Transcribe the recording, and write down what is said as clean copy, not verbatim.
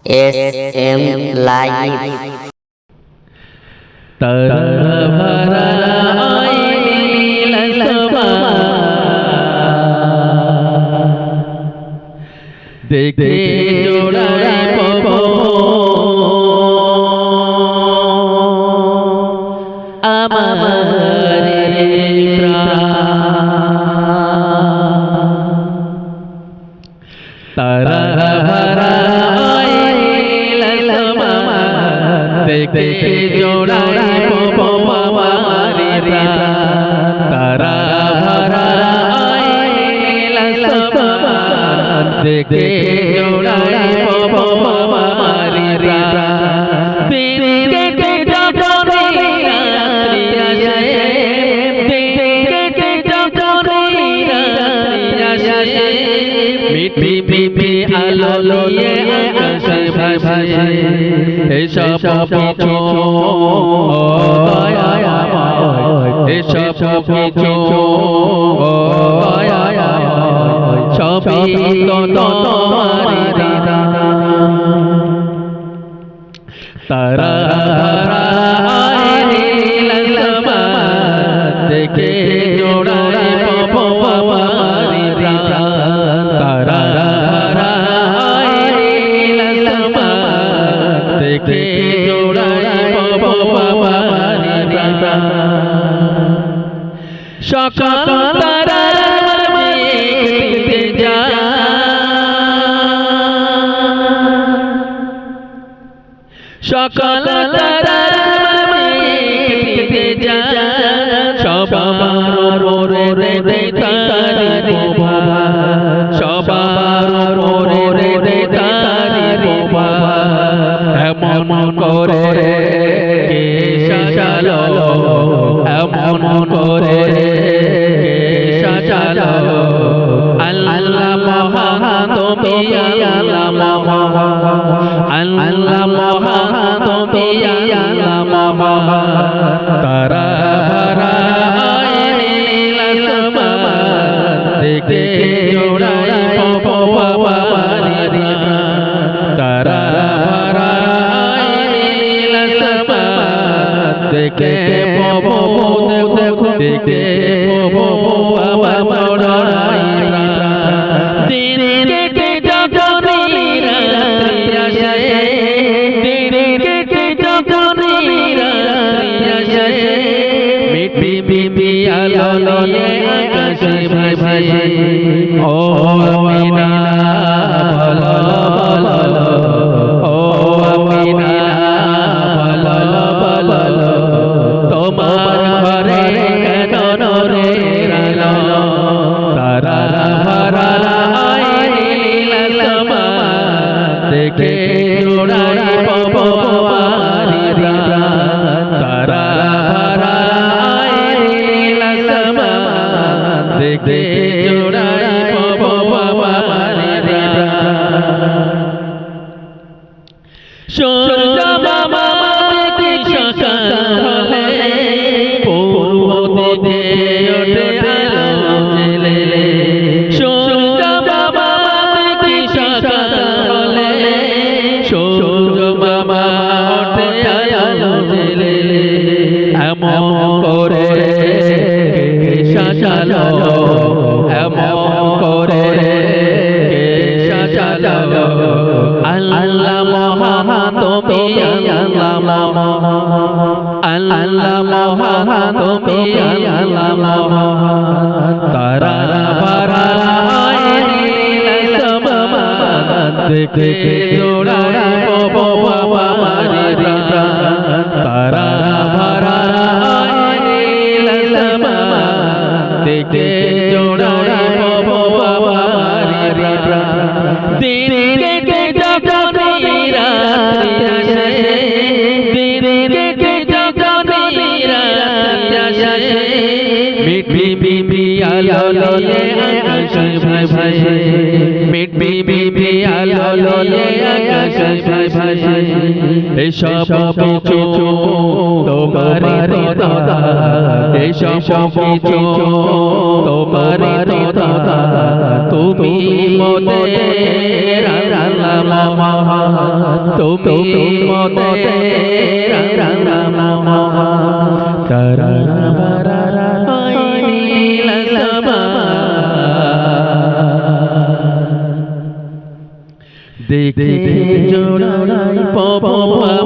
SM Live देखे जोड़ाए पबो आमारे तारा भरा देखे जोड़ाए पबो आमारे तारा भरा देखे जोड़ाए पबो आमारे दिन के जबरी रात्रि आसे दिन के जबरी रात्रि आसे मिठी मिठी आलो लिए आकाशे भासे एसब কিছু এসব কিছু সবই তো তোমারই দাদা তারা দেখে জোড়ায় পবো আমারি তারা দেখে জোড়ায় পবো আমারি সকাল তারা সকাল তারার মেঘে যা সবার ওরে রে তারি বাবা সবার ওরে রে তারি বাবা এমন করে কে সাজালো এমন করে কে সাজালো আল্লাহ মহান তুমি আল্লাহ মহান আল্লাহ মহান তুমি আল্লাহ মহান তারা ভরা নীল আসমান দেখে জোড়ায় পবো আমারি তারা ভরা নীল আসমান দেখে পবো দেখে পবো আমার মরাই দিন কেটে যখনই রাত্রি আসে দিন কেটে যখনই রাত্রি আসে মিঠি মিঠি আলো নিয়ে আকাশে ভাসে ও আমিনা বলো বলো ও আমিনা বলো বলো তোমার ঘরে কেন রে আলো তারা ভরা নীল আসমান দেখে জোড়ায় পবো আমারি তারা ভরা নীল আসমান দেখে জোড়ায় পবো আমারি সূর্য মামা কি সকাল হলে পূর্ব দিকে ওঠে আলো জেলে সূর্য মামা কি সকাল হলে সূর্য মামা ওঠে আলো জেলে এমন করে কে সাজালো এমন করে কে সাজালো আল্লাহ মহান তুমি আল্লাহ মহান আল্লাহ মহান তুমি আল্লাহ মহান তারা ভরা নীল আসমান দেখে জোড়ায় পবো আমারি তারা ভরা নীল আসমান দেখে জোড়ায় পবো আমারি দিন কেটে যখনই রাত্রি আসে দিন কেটে যখনই রাত্রি আসে মিঠি মিঠি আলো নিয়ে আকাশে ভাসে মিঠি মিঠি আলো নিয়ে আকাশে ভাসে এসব কিছু তোমারই দাদা এসব কিছু তোমারই তুমি মোদের আল্লাহ তুমি মোদের আল্লাহ তারা দেখে জোড়াই পবন